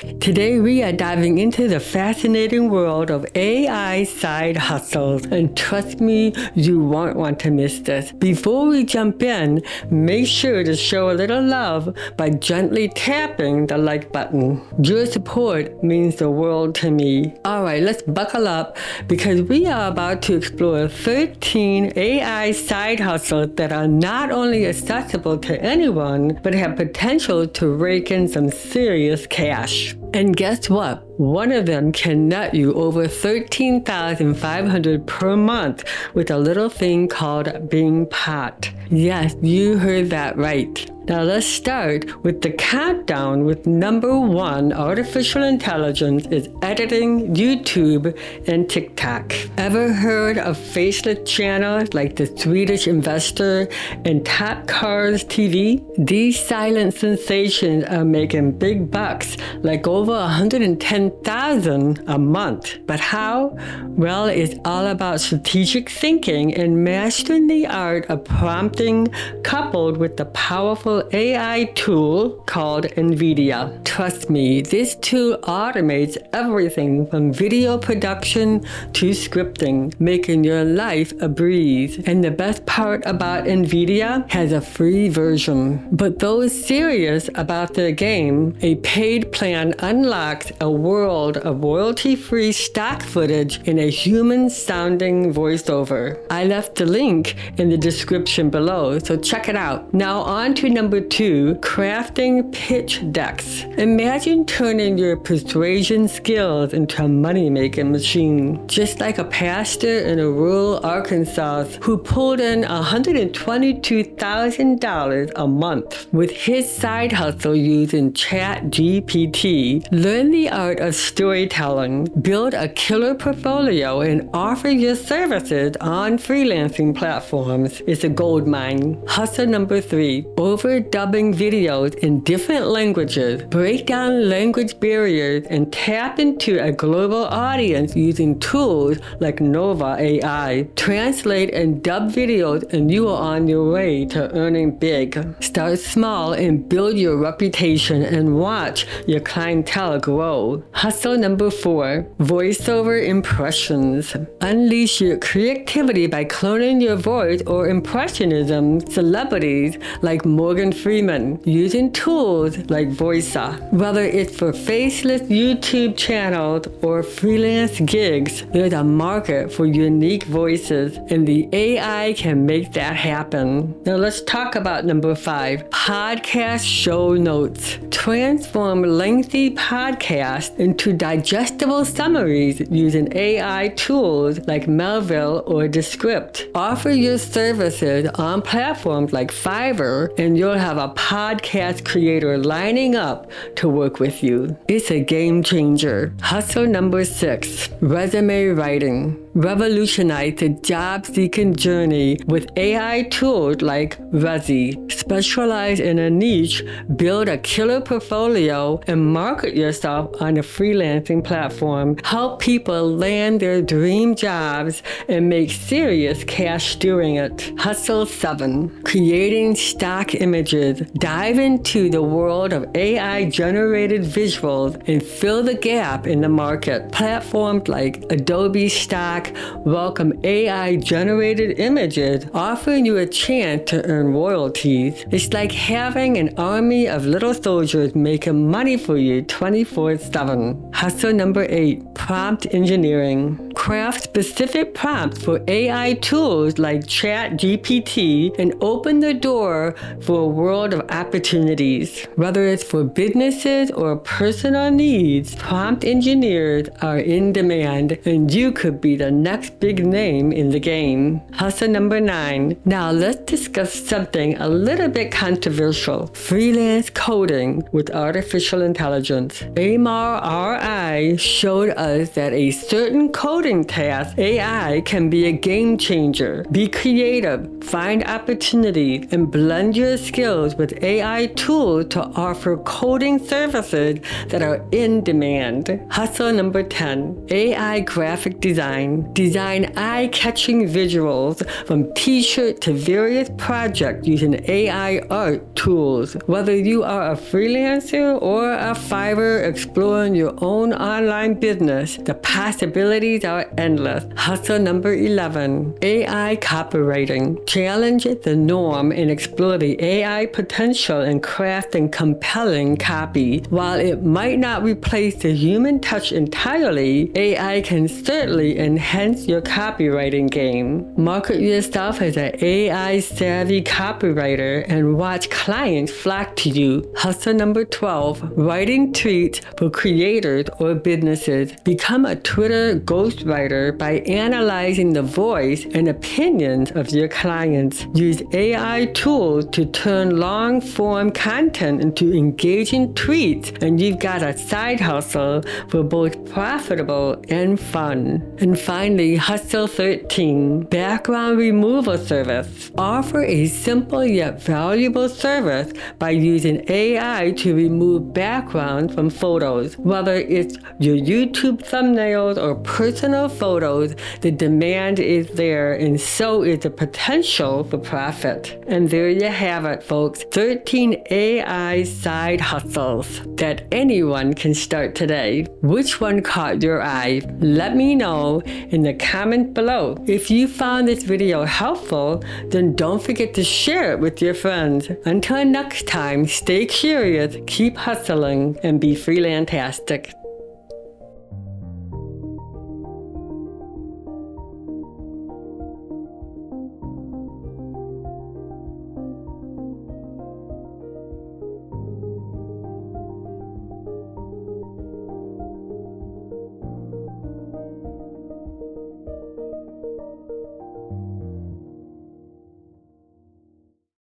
Today we are diving into the fascinating world of AI side hustles, and trust me, you won't want to miss this. Before we jump in, make sure to show a little love by gently tapping the like button. Your support means the world to me. Alright, let's buckle up because we are about to explore 13 AI side hustles that are not only accessible to anyone, but have potential to rake in some serious cash. And guess what? One of them can net you over $13,500 per month with a little thing called being pot. Yes, you heard that right. Now let's start with the countdown with number 1 artificial intelligence is editing YouTube and TikTok. Ever heard of faceless channels like the Swedish Investor and Top Cars TV? These silent sensations are making big bucks, like over $110,000 a month. But how? Well, it's all about strategic thinking and mastering the art of prompting coupled with the powerful AI tool called NVIDIA. Trust me, this tool automates everything from video production to scripting, making your life a breeze. And the best part about NVIDIA has a free version. But those serious about their game, a paid plan unlocks a world of royalty-free stock footage in a human-sounding voiceover. I left the link in the description below, so check it out. Now on to number 2, crafting pitch decks. Imagine turning your persuasion skills into a money-making machine. Just like a pastor in a rural Arkansas who pulled in $122,000 a month with his side hustle using ChatGPT. Learn the art of storytelling, build a killer portfolio, and offer your services on freelancing platforms. It's a gold mine. Hustle number 3, overdubbing videos in different languages. Break down language barriers and tap into a global audience using tools like Nova AI. Translate and dub videos and you are on your way to earning big. Start small and build your reputation and watch your clientele grow. Hustle number 4, voiceover impressions. Unleash your creativity by cloning your voice or impressionism celebrities like Morgan Freeman using tools like Voica. Whether it's for faceless YouTube channels or freelance gigs, there's a market for unique voices and the AI can make that happen. Now let's talk about number 5, podcast show notes. Transform lengthy podcasts into digestible summaries using AI tools like Melville or Descript. Offer your services on platforms like Fiverr and you'll have a podcast creator lining up to work with you. It's a game changer. Hustle number 6, resume writing. Revolutionize the job-seeking journey with AI tools like Rezi. Specialize in a niche, build a killer portfolio, and market yourself on a freelancing platform. Help people land their dream jobs and make serious cash doing it. Hustle 7, creating stock images. Dive into the world of AI-generated visuals and fill the gap in the market. Platforms like Adobe Stock welcome AI-generated images, offering you a chance to earn royalties. It's like having an army of little soldiers making money for you 24/7. Hustle number 8, prompt engineering. Craft specific prompts for AI tools like ChatGPT and open the door for a world of opportunities. Whether it's for businesses or personal needs, prompt engineers are in demand and you could be the next big name in the game. Hustle number 9. Now let's discuss something a little bit controversial. Freelance coding with artificial intelligence. Amar RI showed us that a certain coding boring tasks, AI can be a game changer. Be creative, find opportunities, and blend your skills with AI tools to offer coding services that are in demand. Hustle number 10, AI graphic design. Design eye-catching visuals from t-shirt to various projects using AI art tools. Whether you are a freelancer or a Fiverr exploring your own online business, the possibilities are endless. Hustle number 11, AI copywriting. Challenge the norm and explore the AI potential in crafting compelling copy. While it might not replace the human touch entirely, AI can certainly enhance your copywriting game. Market yourself as an AI-savvy copywriter and watch clients flock to you. Hustle number 12, writing tweets for creators or businesses. Become a Twitter ghostwriter by analyzing the voice and opinions of your clients. Use AI tools to turn long-form content into engaging tweets, and you've got a side hustle for both profitable and fun. And finally, Hustle 13, background removal service. Offer a simple yet valuable service by using AI to remove backgrounds from photos. Whether it's your YouTube thumbnails or personal photos, the demand is there, and so is the potential for profit. And there you have it, folks. 13 AI side hustles that anyone can start today. Which one caught your eye? Let me know in the comment below. If you found this video helpful, then don't forget to share it with your friends. Until next time, stay curious, keep hustling, and be freelantastic.